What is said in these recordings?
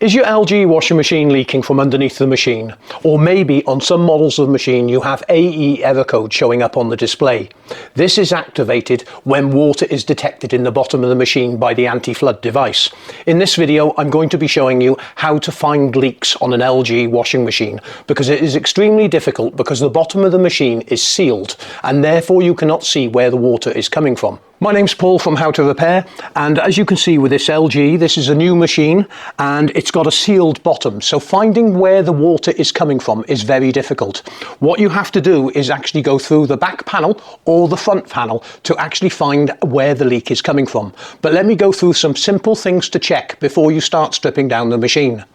Is your LG washing machine leaking from underneath the machine? Or maybe on some models of machine you have AE error code showing up on the display. This is activated when water is detected in the bottom of the machine by the anti-flood device. In this video I'm going to be showing you how to find leaks on an LG washing machine, because it is extremely difficult because the bottom of the machine is sealed and therefore you cannot see where the water is coming from. My name's Paul from How to Repair, and as you can see with this LG, this is a new machine and it's got a sealed bottom, so finding where the water is coming from is very difficult. What you have to do is actually go through the back panel or the front panel to actually find where the leak is coming from. But let me go through some simple things to check before you start stripping down the machine.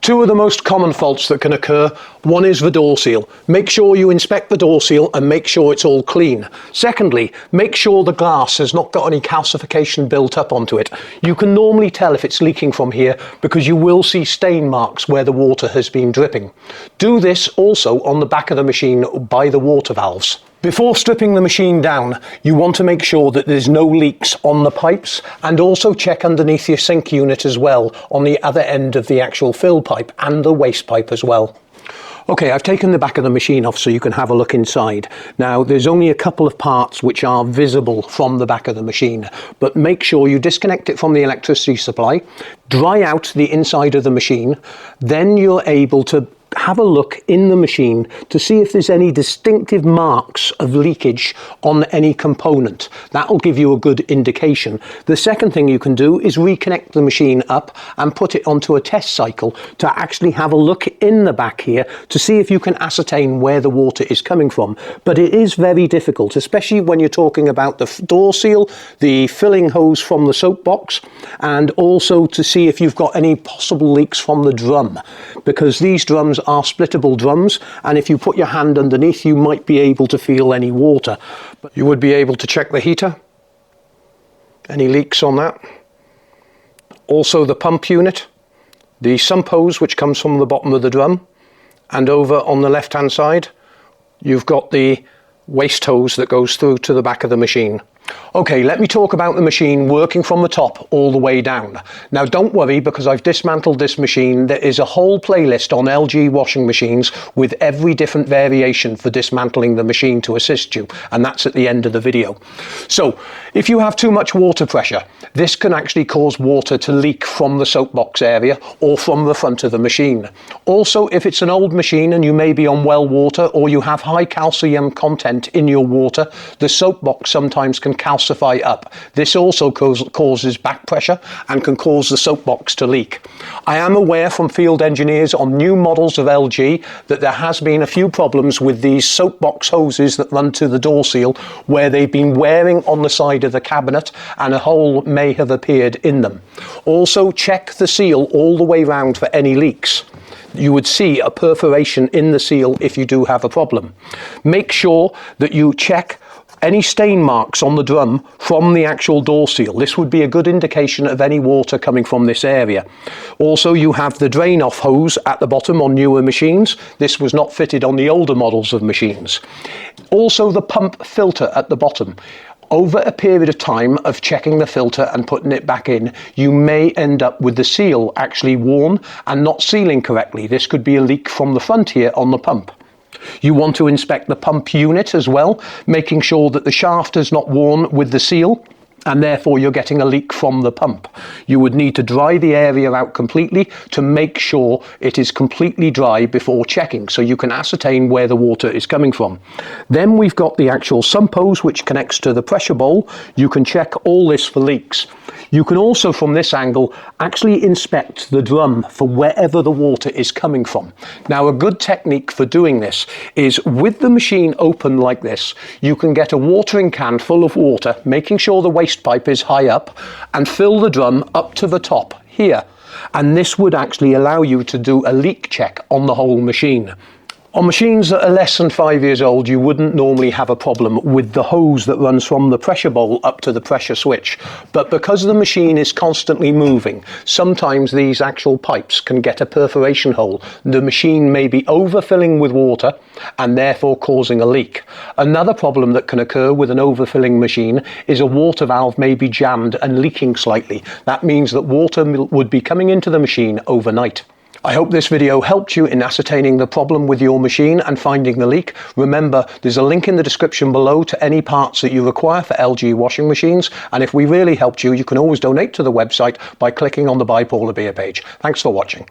Two of the most common faults that can occur. One is the door seal. Make sure you inspect the door seal and make sure it's all clean. Secondly, make sure the glass has not got any calcification built up onto it. You can normally tell if it's leaking from here because you will see stain marks where the water has been dripping. Do this also on the back of the machine by the water valves. Before stripping the machine down, you want to make sure that there's no leaks on the pipes, and also check underneath your sink unit as well, on the other end of the actual fill pipe and the waste pipe as well. Okay, I've taken the back of the machine off so you can have a look inside. Now, there's only a couple of parts which are visible from the back of the machine, but make sure you disconnect it from the electricity supply, dry out the inside of the machine, then you're able to have a look in the machine to see if there's any distinctive marks of leakage on any component. That will give you a good indication. The second thing you can do is reconnect the machine up and put it onto a test cycle to actually have a look in the back here to see if you can ascertain where the water is coming from. But it is very difficult, especially when you're talking about the door seal, the filling hose from the soap box, and also to see if you've got any possible leaks from the drum, because these drums are splittable drums, and if you put your hand underneath you might be able to feel any water. But you would be able to check the heater, any leaks on that. Also the pump unit, the sump hose which comes from the bottom of the drum, and over on the left hand side you've got the waste hose that goes through to the back of the machine. Okay, let me talk about the machine working from the top all the way down. Now don't worry, because I've dismantled this machine. There is a whole playlist on LG washing machines with every different variation for dismantling the machine to assist you, and that's at the end of the video. So if you have too much water pressure, this can actually cause water to leak from the soapbox area or from the front of the machine. Also, if it's an old machine and you may be on well water or you have high calcium content in your water, the soapbox sometimes can calcify up. This also causes back pressure and can cause the soapbox to leak. I am aware from field engineers on new models of LG that there has been a few problems with these soapbox hoses that run to the door seal, where they've been wearing on the side of the cabinet and a hole may have appeared in them. Also check the seal all the way round for any leaks. You would see a perforation in the seal if you do have a problem. Make sure that you check any stain marks on the drum from the actual door seal. This would be a good indication of any water coming from this area. Also, you have the drain off hose at the bottom on newer machines. This was not fitted on the older models of machines. Also the pump filter at the bottom. Over a period of time of checking the filter and putting it back in, you may end up with the seal actually worn and not sealing correctly. This could be a leak from the front here on the pump. You want to inspect the pump unit as well, making sure that the shaft is not worn with the seal and therefore you're getting a leak from the pump. You would need to dry the area out completely to make sure it is completely dry before checking, so you can ascertain where the water is coming from. Then we've got the actual sump hose which connects to the pressure bowl. You can check all this for leaks. You can also, from this angle, actually inspect the drum for wherever the water is coming from. Now, a good technique for doing this is with the machine open like this, you can get a watering can full of water, making sure the waste pipe is high up, and fill the drum up to the top here. And this would actually allow you to do a leak check on the whole machine. On machines that are less than 5 years old, you wouldn't normally have a problem with the hose that runs from the pressure bowl up to the pressure switch. But because the machine is constantly moving, sometimes these actual pipes can get a perforation hole. The machine may be overfilling with water and therefore causing a leak. Another problem that can occur with an overfilling machine is a water valve may be jammed and leaking slightly. That means that water would be coming into the machine overnight. I hope this video helped you in ascertaining the problem with your machine and finding the leak. Remember, there's a link in the description below to any parts that you require for LG washing machines, and if we really helped you, you can always donate to the website by clicking on the Buy Paula Beer page. Thanks for watching.